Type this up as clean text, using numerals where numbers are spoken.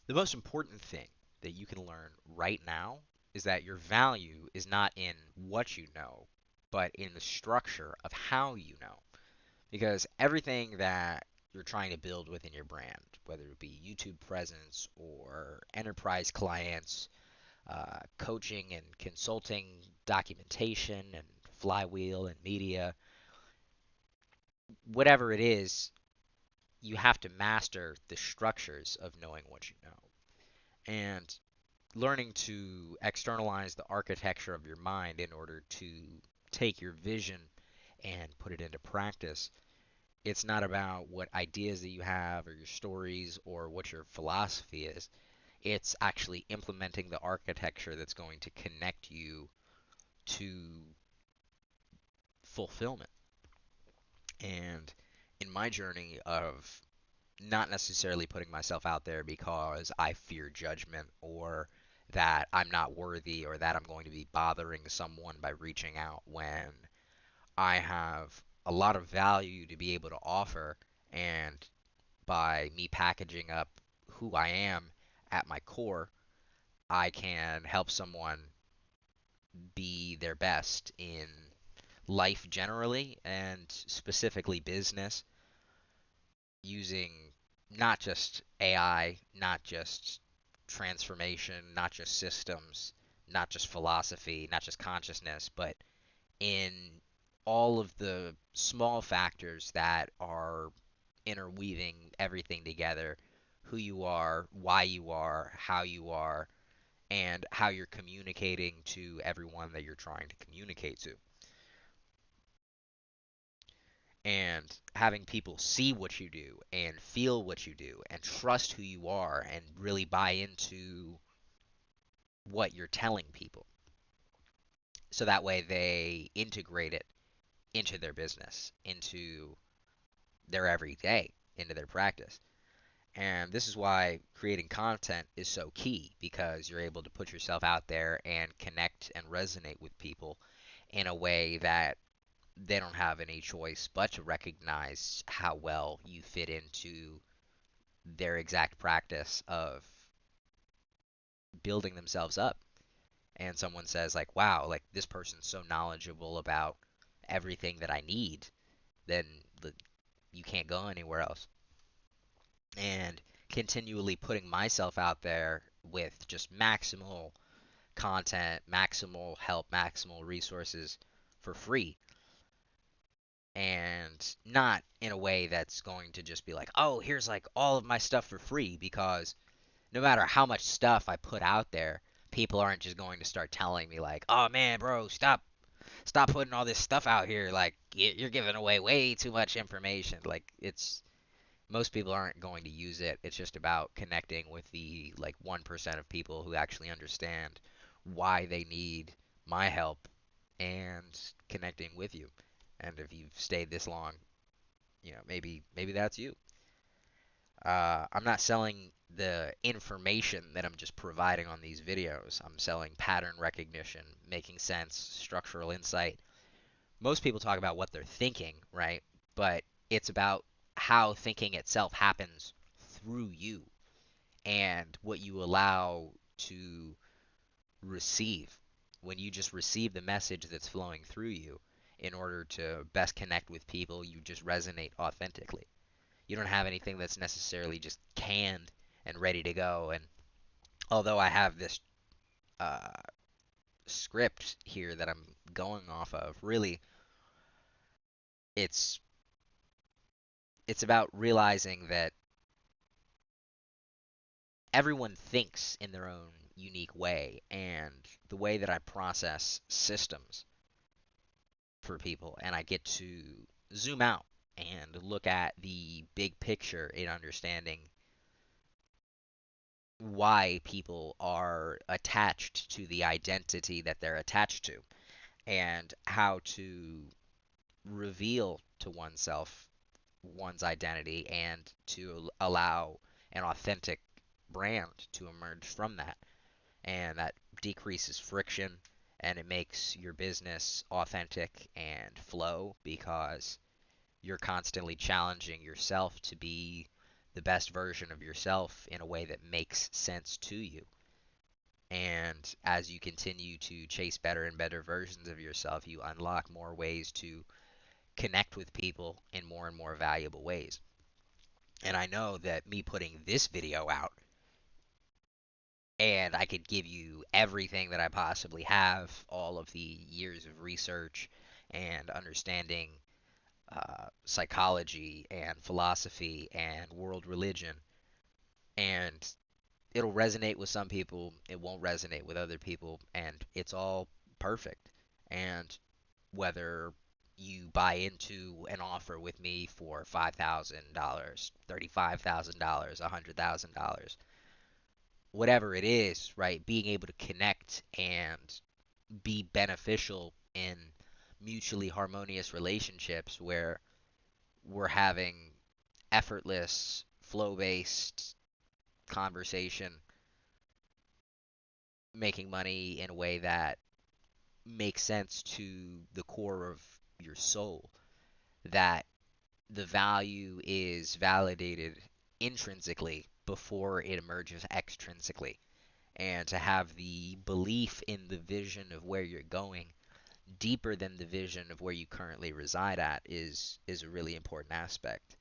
The most important thing that you can learn right now is that your value is not in what you know, but in the structure of how you know. Because everything that you're trying to build within your brand, whether it be YouTube presence or enterprise clients, coaching and consulting, documentation and flywheel and media, whatever it is, you have to master the structures of knowing what you know. And learning to externalize the architecture of your mind in order to take your vision and put it into practice. It's not about what ideas that you have or your stories or what your philosophy is. It's actually implementing the architecture that's going to connect you to fulfillment. And in my journey of not necessarily putting myself out there because I fear judgment or that I'm not worthy or that I'm going to be bothering someone by reaching out when I have a lot of value to be able to offer, and by me packaging up who I am at my core, I can help someone be their best in life generally and specifically business using not just AI, not just transformation, not just systems, not just philosophy, not just consciousness, but in all of the small factors that are interweaving everything together: who you are, why you are, how you are, and how you're communicating to everyone that you're trying to communicate to. And having people see what you do and feel what you do and trust who you are and really buy into what you're telling people. So that way they integrate it into their business, into their everyday, into their practice. And this is why creating content is so key, because you're able to put yourself out there and connect and resonate with people in a way that they don't have any choice but to recognize how well you fit into their exact practice of building themselves up. And someone says, like, wow, like this person's so knowledgeable about everything that I need, then you can't go anywhere else. And continually putting myself out there with just maximal content, maximal help, maximal resources for free, and not in a way that's going to just be like, oh, here's like all of my stuff for free, because no matter how much stuff I put out there, people aren't just going to start telling me like, oh man, bro, stop putting all this stuff out here. Like you're giving away way too much information. Like it's most people aren't going to use it. It's just about connecting with the like 1% of people who actually understand why they need my help and connecting with you. And if you've stayed this long, maybe that's you. I'm not selling the information that I'm just providing on these videos. I'm selling pattern recognition, making sense, structural insight. Most people talk about what they're thinking, right? But it's about how thinking itself happens through you and what you allow to receive. When you just receive the message that's flowing through you in order to best connect with people, you just resonate authentically. You don't have anything that's necessarily just canned and ready to go. And although I have this uh, script here that I'm going off of, really, it's it's about realizing that everyone thinks in their own unique way, and the way that I process systems for people, and I get to zoom out and look at the big picture in understanding why people are attached to the identity that they're attached to, and how to reveal to oneself one's identity and to allow an authentic brand to emerge from that. And that decreases friction and it makes your business authentic and flow, because you're constantly challenging yourself to be the best version of yourself in a way that makes sense to you. And as you continue to chase better and better versions of yourself, you unlock more ways to connect with people in more and more valuable ways. And I know that me putting this video out, and I could give you everything that I possibly have, all of the years of research and understanding psychology and philosophy and world religion, and it'll resonate with some people, it won't resonate with other people, and it's all perfect. And whether you buy into an offer with me for $5,000, $35,000, $100,000, whatever it is, right? Being able to connect and be beneficial in mutually harmonious relationships where we're having effortless, flow based conversation, making money in a way that makes sense to the core of your soul, that the value is validated intrinsically before it emerges extrinsically. And to have the belief in the vision of where you're going deeper than the vision of where you currently reside at is a really important aspect.